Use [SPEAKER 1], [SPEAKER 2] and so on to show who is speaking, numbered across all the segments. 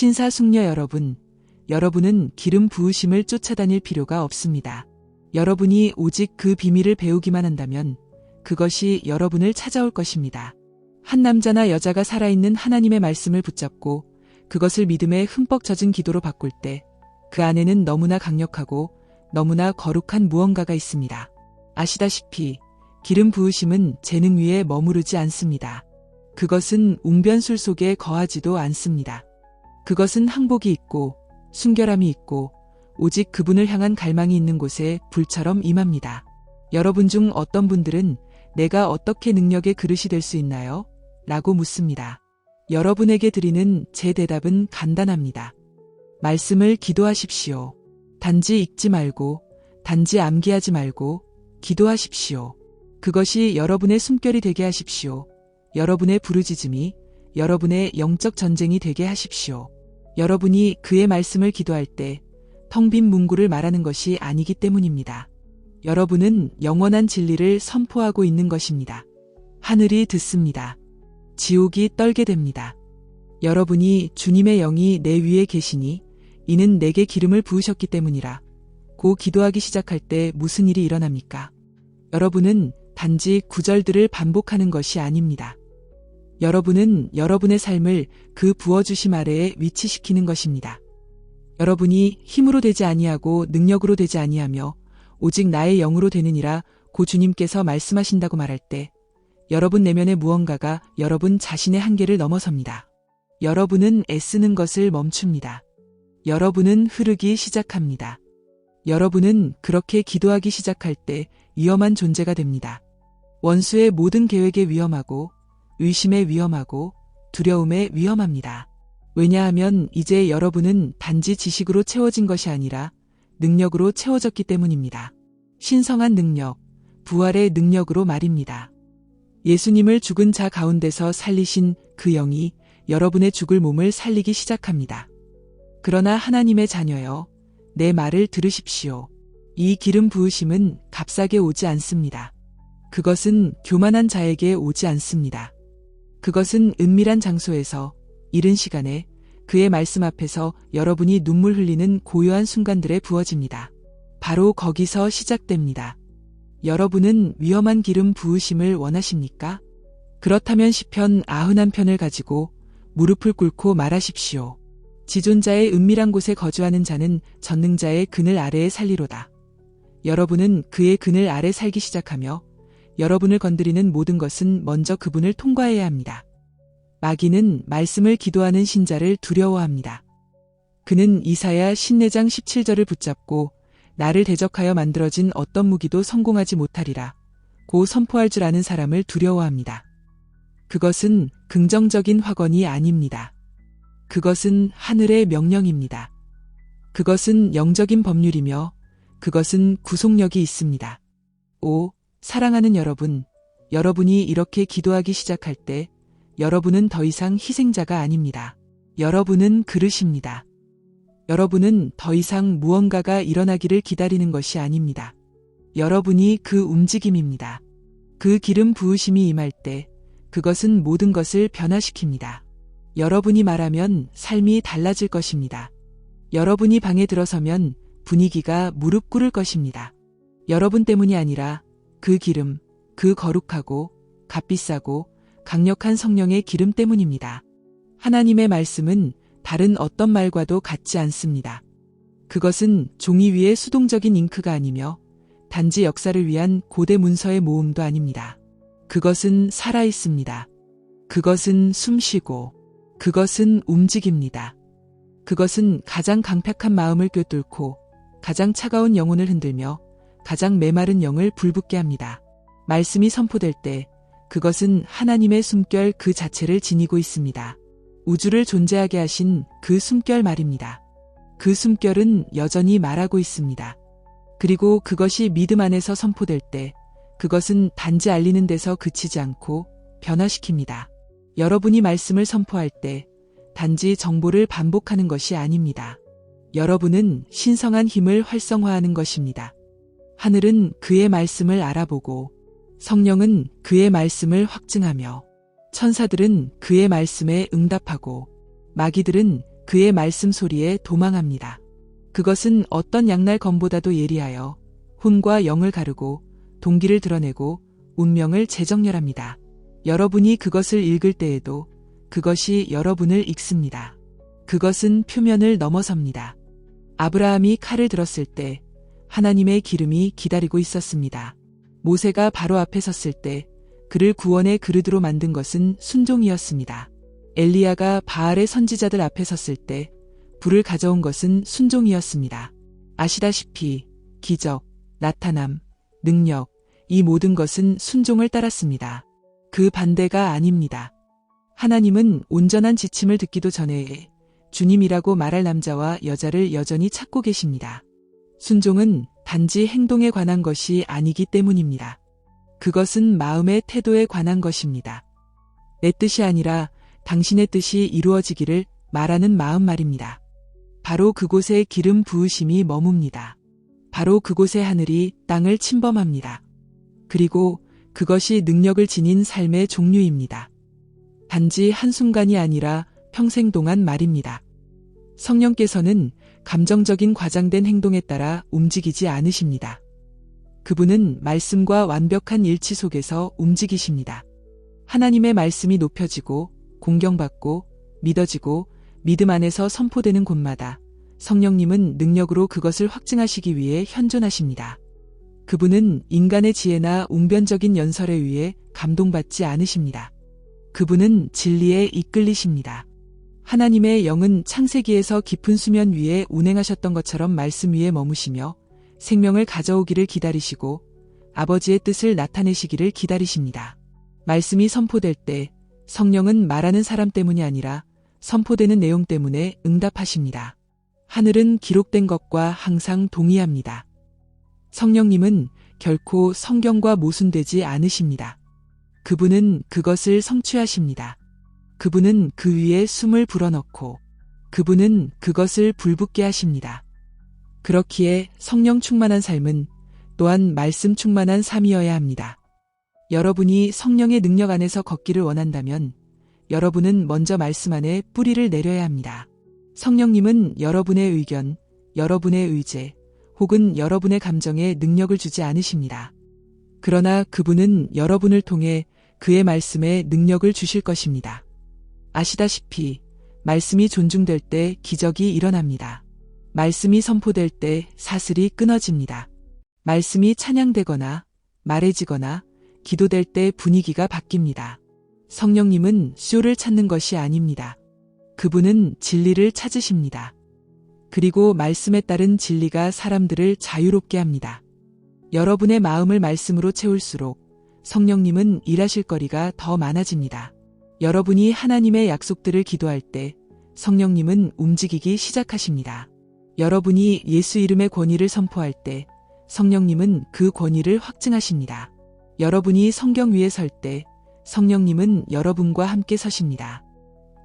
[SPEAKER 1] 신사숙녀 여러분, 여러분은 기름 부으심을 쫓아다닐 필요가 없습니다. 여러분이 오직 그 비밀을 배우기만 한다면 그것이 여러분을 찾아올 것입니다. 한 남자나 여자가 살아있는 하나님의 말씀을 붙잡고 그것을 믿음에 흠뻑 젖은 기도로 바꿀 때 그 안에는 너무나 강력하고 너무나 거룩한 무언가가 있습니다. 아시다시피 기름 부으심은 재능 위에 머무르지 않습니다. 그것은 웅변술 속에 거하지도 않습니다. 그것은 항복이 있고 순결함이 있고 오직 그분을 향한 갈망이 있는 곳에 불처럼 임합니다. 여러분 중 어떤 분들은 내가 어떻게 능력의 그릇이 될 수 있나요? 라고 묻습니다. 여러분에게 드리는 제 대답은 간단합니다. 말씀을 기도하십시오. 단지 읽지 말고, 단지 암기하지 말고, 기도하십시오. 그것이 여러분의 숨결이 되게 하십시오. 여러분의 부르짖음이 여러분의 영적 전쟁이 되게 하십시오. 여러분이 그의 말씀을 기도할 때 텅 빈 문구를 말하는 것이 아니기 때문입니다. 여러분은 영원한 진리를 선포하고 있는 것입니다. 하늘이 듣습니다. 지옥이 떨게 됩니다. 여러분이 주님의 영이 내 위에 계시니 이는 내게 기름을 부으셨기 때문이라 고 기도하기 시작할 때 무슨 일이 일어납니까? 여러분은 단지 구절들을 반복하는 것이 아닙니다. 여러분은 여러분의 삶을 그 부어주심 아래에 위치시키는 것입니다. 여러분이 힘으로 되지 아니하고 능력으로 되지 아니하며 오직 나의 영으로 되느니라 고 주님께서 말씀하신다고 말할 때 여러분 내면의 무언가가 여러분 자신의 한계를 넘어섭니다. 여러분은 애쓰는 것을 멈춥니다. 여러분은 흐르기 시작합니다. 여러분은 그렇게 기도하기 시작할 때 위험한 존재가 됩니다. 원수의 모든 계획에 위험하고 의심에 위험하고 두려움에 위험합니다. 왜냐하면 이제 여러분은 단지 지식으로 채워진 것이 아니라 능력으로 채워졌기 때문입니다. 신성한 능력, 부활의 능력으로 말입니다. 예수님을 죽은 자 가운데서 살리신 그 영이 여러분의 죽을 몸을 살리기 시작합니다. 그러나 하나님의 자녀여, 내 말을 들으십시오. 이 기름 부으심은 값싸게 오지 않습니다. 그것은 교만한 자에게 오지 않습니다. 그것은 은밀한 장소에서 이른 시간에 그의 말씀 앞에서 여러분이 눈물 흘리는 고요한 순간들에 부어집니다. 바로 거기서 시작됩니다. 여러분은 위험한 기름 부으심을 원하십니까? 그렇다면 시편 91편을 가지고 무릎을 꿇고 말하십시오. 지존자의 은밀한 곳에 거주하는 자는 전능자의 그늘 아래에 살리로다. 여러분은 그의 그늘 아래 살기 시작하며 여러분을 건드리는 모든 것은 먼저 그분을 통과해야 합니다. 마귀는 말씀을 기도하는 신자를 두려워합니다. 그는 이사야 54장 17절을 붙잡고 나를 대적하여 만들어진 어떤 무기도 성공하지 못하리라 고 선포할 줄 아는 사람을 두려워합니다. 그것은 긍정적인 확언이 아닙니다. 그것은 하늘의 명령입니다. 그것은 영적인 법률이며 그것은 구속력이 있습니다. 오, 사랑하는 여러분, 여러분이 이렇게 기도하기 시작할 때 여러분은 더 이상 희생자가 아닙니다. 여러분은 그릇입니다. 여러분은 더 이상 무언가가 일어나기를 기다리는 것이 아닙니다. 여러분이 그 움직임입니다. 그 기름 부으심이 임할 때 그것은 모든 것을 변화시킵니다. 여러분이 말하면 삶이 달라질 것입니다. 여러분이 방에 들어서면 분위기가 무릎 꿇을 것입니다. 여러분 때문이 아니라 그 기름, 그 거룩하고 값비싸고 강력한 성령의 기름 때문입니다. 하나님의 말씀은 다른 어떤 말과도 같지 않습니다. 그것은 종이 위에 수동적인 잉크가 아니며 단지 역사를 위한 고대 문서의 모음도 아닙니다. 그것은 살아있습니다. 그것은 숨쉬고 그것은 움직입니다. 그것은 가장 강팍한 마음을 꿰뚫고 가장 차가운 영혼을 흔들며 가장 메마른 영을 불붙게 합니다. 말씀이 선포될 때 그것은 하나님의 숨결 그 자체를 지니고 있습니다. 우주를 존재하게 하신 그 숨결 말입니다. 그 숨결은 여전히 말하고 있습니다. 그리고 그것이 믿음 안에서 선포될 때 그것은 단지 알리는 데서 그치지 않고 변화시킵니다. 여러분이 말씀을 선포할 때 단지 정보를 반복하는 것이 아닙니다. 여러분은 신성한 힘을 활성화하는 것입니다. 하늘은 그의 말씀을 알아보고 성령은 그의 말씀을 확증하며 천사들은 그의 말씀에 응답하고 마귀들은 그의 말씀 소리에 도망합니다. 그것은 어떤 양날 검보다도 예리하여 혼과 영을 가르고 동기를 드러내고 운명을 재정렬합니다. 여러분이 그것을 읽을 때에도 그것이 여러분을 읽습니다. 그것은 표면을 넘어섭니다. 아브라함이 칼을 들었을 때 하나님의 기름이 기다리고 있었습니다. 모세가 바로 앞에 섰을 때 그를 구원의 그릇으로 만든 것은 순종이었습니다. 엘리야가 바알의 선지자들 앞에 섰을 때 불을 가져온 것은 순종이었습니다. 아시다시피 기적, 나타남, 능력, 이 모든 것은 순종을 따랐습니다. 그 반대가 아닙니다. 하나님은 온전한 지침을 듣기도 전에 주님이라고 말할 남자와 여자를 여전히 찾고 계십니다. 순종은 단지 행동에 관한 것이 아니기 때문입니다. 그것은 마음의 태도에 관한 것입니다. 내 뜻이 아니라 당신의 뜻이 이루어지기를 말하는 마음 말입니다. 바로 그곳에 기름 부으심이 머뭅니다. 바로 그곳에 하늘이 땅을 침범합니다. 그리고 그것이 능력을 지닌 삶의 종류입니다. 단지 한순간이 아니라 평생 동안 말입니다. 성령께서는 감정적인 과장된 행동에 따라 움직이지 않으십니다. 그분은 말씀과 완벽한 일치 속에서 움직이십니다. 하나님의 말씀이 높여지고 공경받고 믿어지고 믿음 안에서 선포되는 곳마다 성령님은 능력으로 그것을 확증하시기 위해 현존하십니다. 그분은 인간의 지혜나 웅변적인 연설에 의해 감동받지 않으십니다. 그분은 진리에 이끌리십니다. 하나님의 영은 창세기에서 깊은 수면 위에 운행하셨던 것처럼 말씀 위에 머무시며 생명을 가져오기를 기다리시고 아버지의 뜻을 나타내시기를 기다리십니다. 말씀이 선포될 때 성령은 말하는 사람 때문이 아니라 선포되는 내용 때문에 응답하십니다. 하늘은 기록된 것과 항상 동의합니다. 성령님은 결코 성경과 모순되지 않으십니다. 그분은 그것을 성취하십니다. 그분은 그 위에 숨을 불어넣고 그분은 그것을 불붙게 하십니다. 그렇기에 성령 충만한 삶은 또한 말씀 충만한 삶이어야 합니다. 여러분이 성령의 능력 안에서 걷기를 원한다면 여러분은 먼저 말씀 안에 뿌리를 내려야 합니다. 성령님은 여러분의 의견, 여러분의 의제, 혹은 여러분의 감정에 능력을 주지 않으십니다. 그러나 그분은 여러분을 통해 그의 말씀에 능력을 주실 것입니다. 아시다시피 말씀이 존중될 때 기적이 일어납니다. 말씀이 선포될 때 사슬이 끊어집니다. 말씀이 찬양되거나 말해지거나 기도될 때 분위기가 바뀝니다. 성령님은 쇼를 찾는 것이 아닙니다. 그분은 진리를 찾으십니다. 그리고 말씀에 따른 진리가 사람들을 자유롭게 합니다. 여러분의 마음을 말씀으로 채울수록 성령님은 일하실 거리가 더 많아집니다. 여러분이 하나님의 약속들을 기도할 때 성령님은 움직이기 시작하십니다. 여러분이 예수 이름의 권위를 선포할 때 성령님은 그 권위를 확증하십니다. 여러분이 성경 위에 설 때 성령님은 여러분과 함께 서십니다.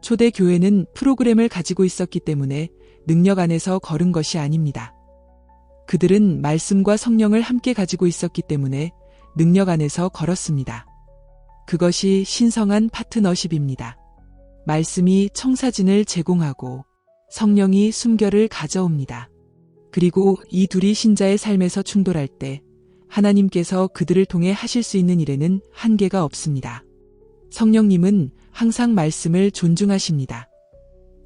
[SPEAKER 1] 초대 교회는 프로그램을 가지고 있었기 때문에 능력 안에서 걸은 것이 아닙니다. 그들은 말씀과 성령을 함께 가지고 있었기 때문에 능력 안에서 걸었습니다. 그것이 신성한 파트너십입니다. 말씀이 청사진을 제공하고 성령이 숨결을 가져옵니다. 그리고 이 둘이 신자의 삶에서 충돌할 때 하나님께서 그들을 통해 하실 수 있는 일에는 한계가 없습니다. 성령님은 항상 말씀을 존중하십니다.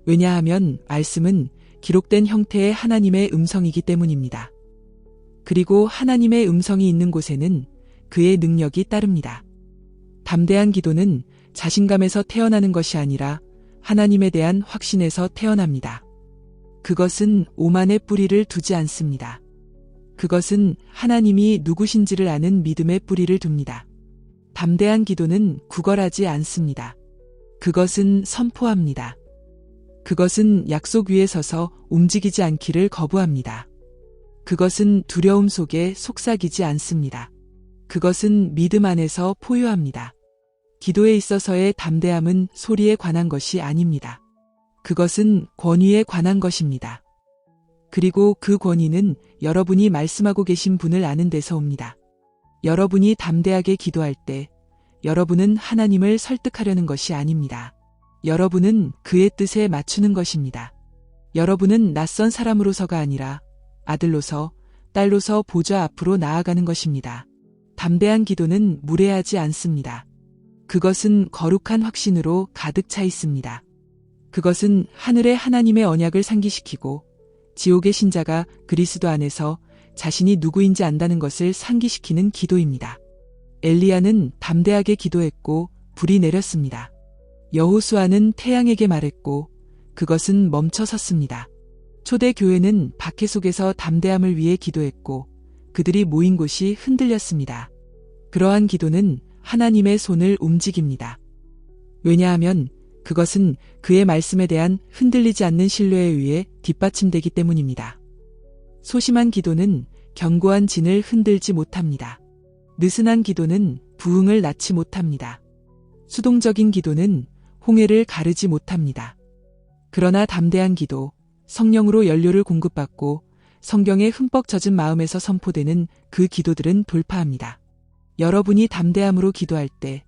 [SPEAKER 1] 왜냐하면 말씀은 기록된 형태의 하나님의 음성이기 때문입니다. 그리고 하나님의 음성이 있는 곳에는 그의 능력이 따릅니다. 담대한 기도는 자신감에서 태어나는 것이 아니라 하나님에 대한 확신에서 태어납니다. 그것은 오만의 뿌리를 두지 않습니다. 그것은 하나님이 누구신지를 아는 믿음의 뿌리를 둡니다. 담대한 기도는 구걸하지 않습니다. 그것은 선포합니다. 그것은 약속 위에 서서 움직이지 않기를 거부합니다. 그것은 두려움 속에 속삭이지 않습니다. 그것은 믿음 안에서 포효합니다. 기도에 있어서의 담대함은 소리에 관한 것이 아닙니다. 그것은 권위에 관한 것입니다. 그리고 그 권위는 여러분이 말씀하고 계신 분을 아는 데서 옵니다. 여러분이 담대하게 기도할 때 여러분은 하나님을 설득하려는 것이 아닙니다. 여러분은 그의 뜻에 맞추는 것입니다. 여러분은 낯선 사람으로서가 아니라 아들로서, 딸로서 보좌 앞으로 나아가는 것입니다. 담대한 기도는 무례하지 않습니다. 그것은 거룩한 확신으로 가득 차 있습니다. 그것은 하늘의 하나님의 언약을 상기시키고 지옥의 신자가 그리스도 안에서 자신이 누구인지 안다는 것을 상기시키는 기도입니다. 엘리야는 담대하게 기도했고 불이 내렸습니다. 여호수아는 태양에게 말했고 그것은 멈춰 섰습니다. 초대 교회는 박해 속에서 담대함을 위해 기도했고 그들이 모인 곳이 흔들렸습니다. 그러한 기도는 하나님의 손을 움직입니다. 왜냐하면 그것은 그의 말씀에 대한 흔들리지 않는 신뢰에 의해 뒷받침되기 때문입니다. 소심한 기도는 견고한 진을 흔들지 못합니다. 느슨한 기도는 부흥을 낳지 못합니다. 수동적인 기도는 홍해를 가르지 못합니다. 그러나 담대한 기도, 성령으로 연료를 공급받고 성경에 흠뻑 젖은 마음에서 선포되는 그 기도들은 돌파합니다. 여러분이 담대함으로 기도할 때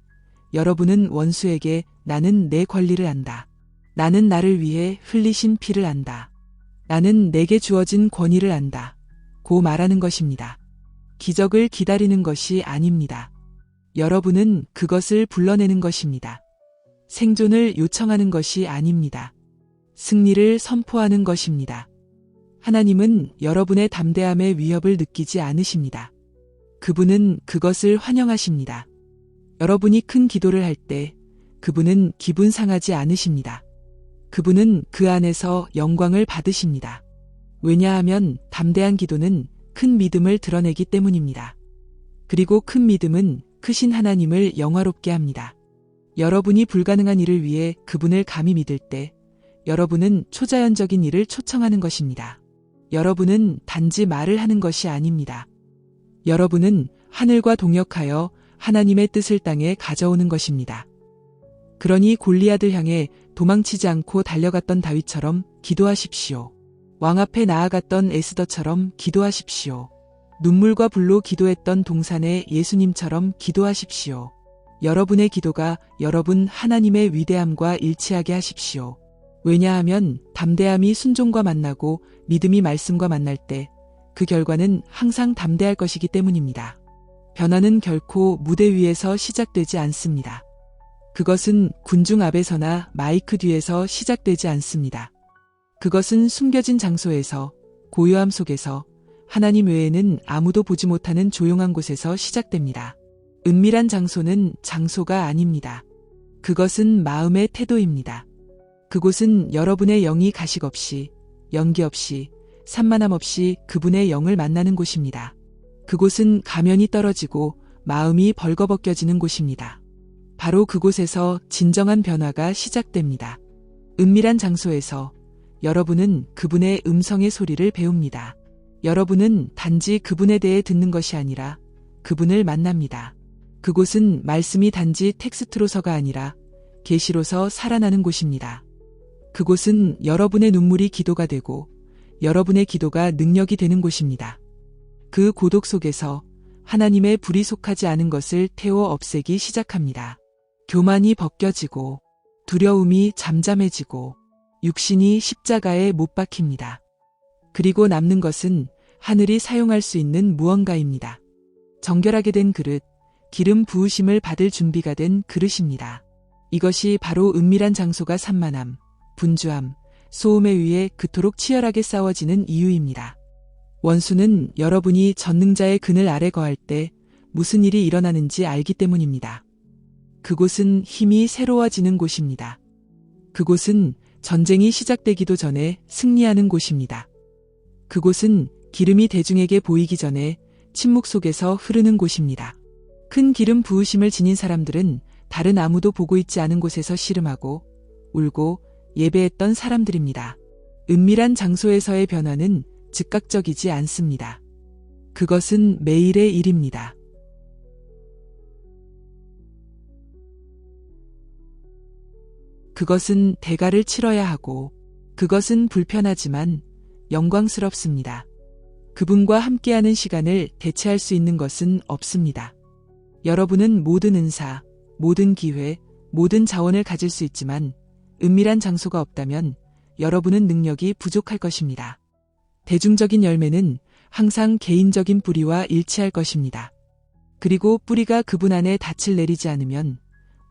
[SPEAKER 1] 여러분은 원수에게 나는 내 권리를 안다. 나는 나를 위해 흘리신 피를 안다. 나는 내게 주어진 권위를 안다. 고 말하는 것입니다. 기적을 기다리는 것이 아닙니다. 여러분은 그것을 불러내는 것입니다. 생존을 요청하는 것이 아닙니다. 승리를 선포하는 것입니다. 하나님은 여러분의 담대함의 위협을 느끼지 않으십니다. 그분은 그것을 환영하십니다. 여러분이 큰 기도를 할 때 그분은 기분 상하지 않으십니다. 그분은 그 안에서 영광을 받으십니다. 왜냐하면 담대한 기도는 큰 믿음을 드러내기 때문입니다. 그리고 큰 믿음은 크신 하나님을 영화롭게 합니다. 여러분이 불가능한 일을 위해 그분을 감히 믿을 때 여러분은 초자연적인 일을 초청하는 것입니다. 여러분은 단지 말을 하는 것이 아닙니다. 여러분은 하늘과 동역하여 하나님의 뜻을 땅에 가져오는 것입니다. 그러니 골리앗을 향해 도망치지 않고 달려갔던 다윗처럼 기도하십시오. 왕 앞에 나아갔던 에스더처럼 기도하십시오. 눈물과 불로 기도했던 동산의 예수님처럼 기도하십시오. 여러분의 기도가 여러분 하나님의 위대함과 일치하게 하십시오. 왜냐하면 담대함이 순종과 만나고 믿음이 말씀과 만날 때 그 결과는 항상 담대할 것이기 때문입니다. 변화는 결코 무대 위에서 시작되지 않습니다. 그것은 군중 앞에서나 마이크 뒤에서 시작되지 않습니다. 그것은 숨겨진 장소에서, 고요함 속에서, 하나님 외에는 아무도 보지 못하는 조용한 곳에서 시작됩니다. 은밀한 장소는 장소가 아닙니다. 그것은 마음의 태도입니다. 그곳은 여러분의 영이 가식 없이, 연기 없이, 산만함 없이 그분의 영을 만나는 곳입니다. 그곳은 가면이 떨어지고 마음이 벌거벗겨지는 곳입니다. 바로 그곳에서 진정한 변화가 시작됩니다. 은밀한 장소에서 여러분은 그분의 음성의 소리를 배웁니다. 여러분은 단지 그분에 대해 듣는 것이 아니라 그분을 만납니다. 그곳은 말씀이 단지 텍스트로서가 아니라 계시로서 살아나는 곳입니다. 그곳은 여러분의 눈물이 기도가 되고 여러분의 기도가 능력이 되는 곳입니다. 그 고독 속에서 하나님의 불이 속하지 않은 것을 태워 없애기 시작합니다. 교만이 벗겨지고 두려움이 잠잠해지고 육신이 십자가에 못 박힙니다. 그리고 남는 것은 하늘이 사용할 수 있는 무언가입니다. 정결하게 된 그릇, 기름 부으심을 받을 준비가 된 그릇입니다. 이것이 바로 은밀한 장소가 산만함, 분주함, 소음에 의해 그토록 치열하게 싸워지는 이유입니다. 원수는 여러분이 전능자의 그늘 아래 거할 때 무슨 일이 일어나는지 알기 때문입니다. 그곳은 힘이 새로워지는 곳입니다. 그곳은 전쟁이 시작되기도 전에 승리하는 곳입니다. 그곳은 기름이 대중에게 보이기 전에 침묵 속에서 흐르는 곳입니다. 큰 기름 부으심을 지닌 사람들은 다른 아무도 보고 있지 않은 곳에서 씨름하고 울고 예배했던 사람들입니다. 은밀한 장소에서의 변화는 즉각적이지 않습니다. 그것은 매일의 일입니다. 그것은 대가를 치러야 하고 그것은 불편하지만 영광스럽습니다. 그분과 함께하는 시간을 대체할 수 있는 것은 없습니다. 여러분은 모든 은사, 모든 기회, 모든 자원을 가질 수 있지만 은밀한 장소가 없다면 여러분은 능력이 부족할 것입니다. 대중적인 열매는 항상 개인적인 뿌리와 일치할 것입니다. 그리고 뿌리가 그분 안에 닻을 내리지 않으면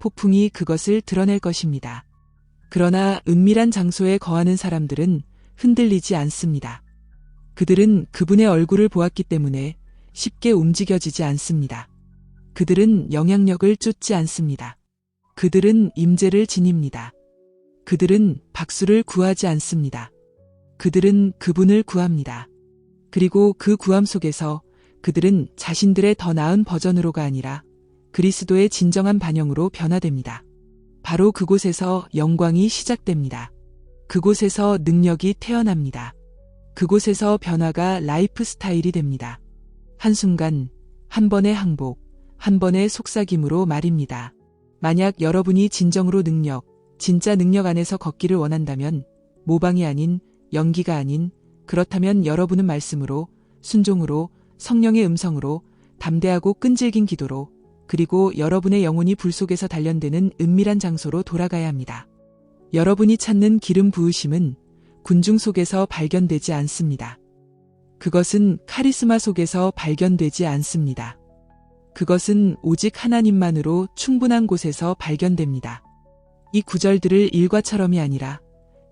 [SPEAKER 1] 폭풍이 그것을 드러낼 것입니다. 그러나 은밀한 장소에 거하는 사람들은 흔들리지 않습니다. 그들은 그분의 얼굴을 보았기 때문에 쉽게 움직여지지 않습니다. 그들은 영향력을 쫓지 않습니다. 그들은 임재를 지닙니다. 그들은 박수를 구하지 않습니다. 그들은 그분을 구합니다. 그리고 그 구함 속에서 그들은 자신들의 더 나은 버전으로가 아니라 그리스도의 진정한 반영으로 변화됩니다. 바로 그곳에서 영광이 시작됩니다. 그곳에서 능력이 태어납니다. 그곳에서 변화가 라이프 스타일이 됩니다. 한순간, 한 번의 항복, 한 번의 속삭임으로 말입니다. 만약 여러분이 진정으로 진짜 능력 안에서 걷기를 원한다면, 모방이 아닌, 연기가 아닌, 그렇다면 여러분은 말씀으로, 순종으로, 성령의 음성으로, 담대하고 끈질긴 기도로, 그리고 여러분의 영혼이 불 속에서 단련되는 은밀한 장소로 돌아가야 합니다. 여러분이 찾는 기름 부으심은 군중 속에서 발견되지 않습니다. 그것은 카리스마 속에서 발견되지 않습니다. 그것은 오직 하나님만으로 충분한 곳에서 발견됩니다. 이 구절들을 일과처럼이 아니라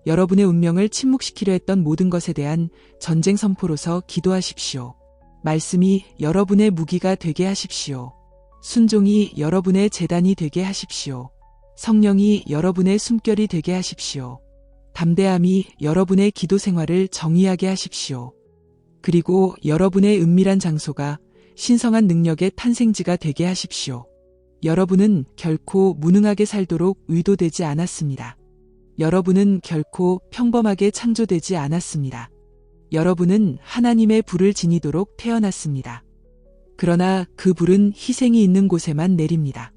[SPEAKER 1] 여러분의 운명을 침묵시키려 했던 모든 것에 대한 전쟁 선포로서 기도하십시오. 말씀이 여러분의 무기가 되게 하십시오. 순종이 여러분의 제단이 되게 하십시오. 성령이 여러분의 숨결이 되게 하십시오. 담대함이 여러분의 기도 생활을 정의하게 하십시오. 그리고 여러분의 은밀한 장소가 신성한 능력의 탄생지가 되게 하십시오. 여러분은 결코 무능하게 살도록 의도되지 않았습니다. 여러분은 결코 평범하게 창조되지 않았습니다. 여러분은 하나님의 불을 지니도록 태어났습니다. 그러나 그 불은 희생이 있는 곳에만 내립니다.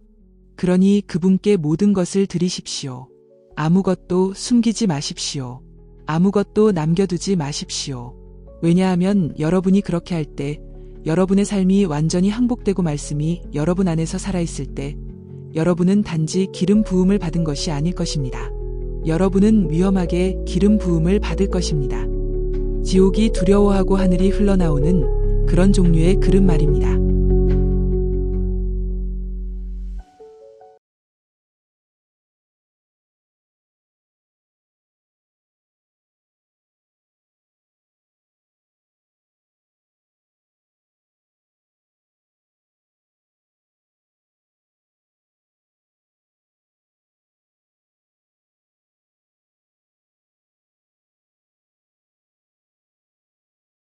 [SPEAKER 1] 그러니 그분께 모든 것을 드리십시오. 아무것도 숨기지 마십시오. 아무것도 남겨두지 마십시오. 왜냐하면 여러분이 그렇게 할 때, 여러분의 삶이 완전히 항복되고 말씀이 여러분 안에서 살아있을 때, 여러분은 단지 기름 부음을 받은 것이 아닐 것입니다. 여러분은 위험하게 기름 부음을 받을 것입니다. 지옥이 두려워하고 하늘이 흘러나오는 그런 종류의 그릇 말입니다.